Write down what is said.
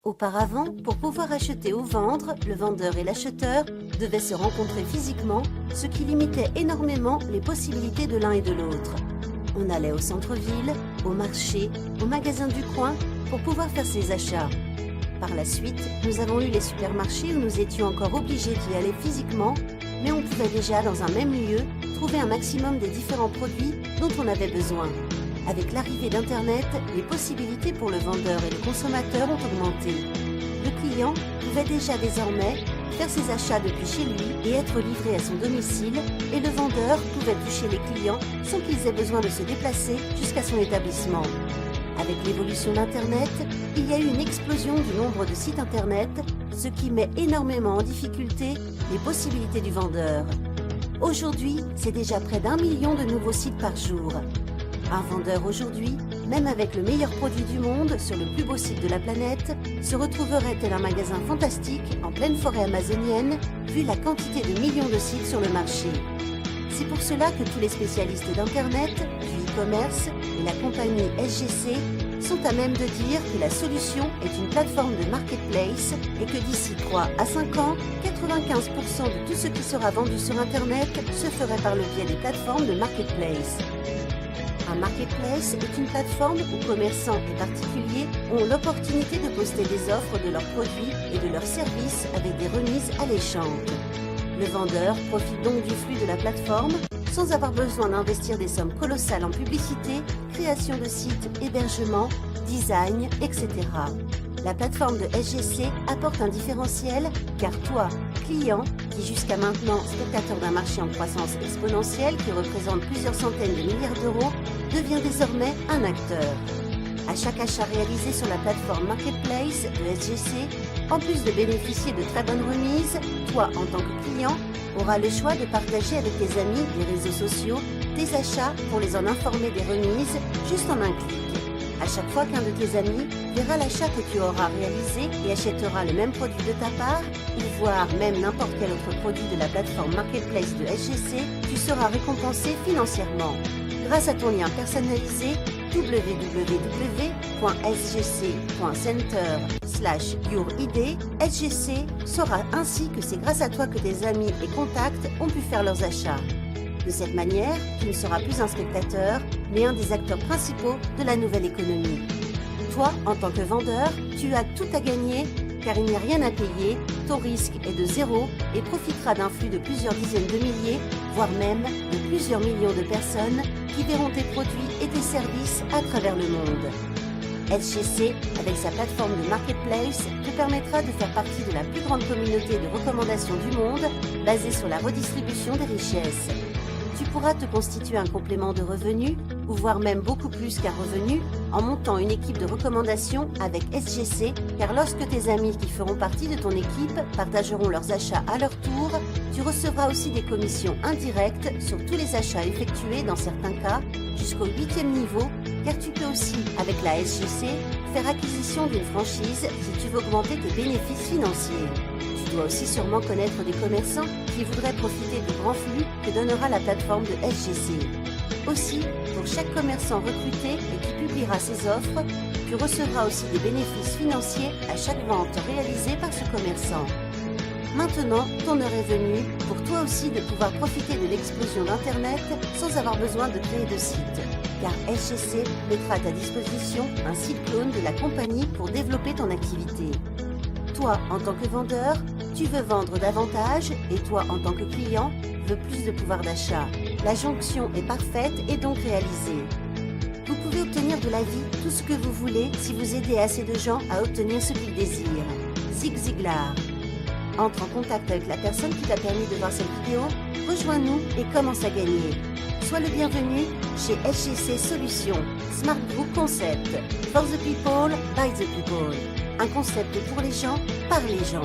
Auparavant, pour pouvoir acheter ou vendre, le vendeur et l'acheteur devaient se rencontrer physiquement, ce qui limitait énormément les possibilités de l'un et de l'autre. On allait au centre-ville, au marché, au magasin du coin pour pouvoir faire ses achats. Par la suite, nous avons eu les supermarchés où nous étions encore obligés d'y aller physiquement, mais on pouvait déjà, dans un même lieu, trouver un maximum des différents produits dont on avait besoin. Avec l'arrivée d'Internet, les possibilités pour le vendeur et le consommateur ont augmenté. Le client pouvait déjà désormais faire ses achats depuis chez lui et être livré à son domicile, et le vendeur pouvait toucher les clients sans qu'ils aient besoin de se déplacer jusqu'à son établissement. Avec l'évolution d'Internet, il y a eu une explosion du nombre de sites Internet, ce qui met énormément en difficulté les possibilités du vendeur. Aujourd'hui, c'est déjà près d'1 million de nouveaux sites par jour. Un vendeur aujourd'hui, même avec le meilleur produit du monde sur le plus beau site de la planète, se retrouverait tel un magasin fantastique en pleine forêt amazonienne, vu la quantité de millions de sites sur le marché. C'est pour cela que tous les spécialistes d'Internet, du e-commerce et la compagnie SGC sont à même de dire que la solution est une plateforme de marketplace et que d'ici 3 à 5 ans, 95% de tout ce qui sera vendu sur Internet se ferait par le biais des plateformes de marketplace. Un marketplace est une plateforme où commerçants et particuliers ont l'opportunité de poster des offres de leurs produits et de leurs services avec des remises alléchantes. Le vendeur profite donc du flux de la plateforme sans avoir besoin d'investir des sommes colossales en publicité, création de sites, hébergement, design, etc. La plateforme de SGC apporte un différentiel car toi, client, qui jusqu'à maintenant spectateur d'un marché en croissance exponentielle qui représente plusieurs centaines de milliards d'euros, devient désormais un acteur. À chaque achat réalisé sur la plateforme Marketplace de SGC, en plus de bénéficier de très bonnes remises, toi, en tant que client, auras le choix de partager avec tes amis des réseaux sociaux tes achats pour les en informer des remises juste en un clic. À chaque fois qu'un de tes amis verra l'achat que tu auras réalisé et achètera le même produit de ta part, ou voire même n'importe quel autre produit de la plateforme Marketplace de SGC, tu seras récompensé financièrement. Grâce à ton lien personnalisé www.sgc.center/yourid, SGC saura ainsi que c'est grâce à toi que tes amis et contacts ont pu faire leurs achats. De cette manière, tu ne seras plus un spectateur, mais un des acteurs principaux de la nouvelle économie. Toi, en tant que vendeur, tu as tout à gagner car il n'y a rien à payer, ton risque est de zéro et profitera d'un flux de plusieurs dizaines de milliers, voire même de plusieurs millions de personnes qui verront tes produits et tes services à travers le monde. SGC, avec sa plateforme de marketplace, te permettra de faire partie de la plus grande communauté de recommandations du monde, basée sur la redistribution des richesses. Tu pourras te constituer un complément de revenus, ou voire même beaucoup plus qu'un revenu, en montant une équipe de recommandations avec SGC, car lorsque tes amis qui feront partie de ton équipe partageront leurs achats à leur tour, tu recevras aussi des commissions indirectes sur tous les achats effectués dans certains cas, jusqu'au 8e niveau, car tu peux aussi, avec la SGC, faire acquisition d'une franchise si tu veux augmenter tes bénéfices financiers. Tu dois aussi sûrement connaître des commerçants qui voudraient profiter du grand flux que donnera la plateforme de SGC. Aussi, pour chaque commerçant recruté et qui publiera ses offres, tu recevras aussi des bénéfices financiers à chaque vente réalisée par ce commerçant. Maintenant, ton heure est venue pour toi aussi de pouvoir profiter de l'explosion d'Internet sans avoir besoin de créer de site. Car SGC mettra à ta disposition un site clone de la compagnie pour développer ton activité. Toi, en tant que vendeur, tu veux vendre davantage et toi, en tant que client, veux plus de pouvoir d'achat. La jonction est parfaite et donc réalisée. Vous pouvez obtenir de la vie tout ce que vous voulez si vous aidez assez de gens à obtenir ce qu'ils désirent. Zig Ziglar. Entre en contact avec la personne qui t'a permis de voir cette vidéo, rejoins-nous et commence à gagner. Sois le bienvenu chez SGC Solutions, Smart Group Concept, for the people, by the people. Un concept pour les gens, par les gens.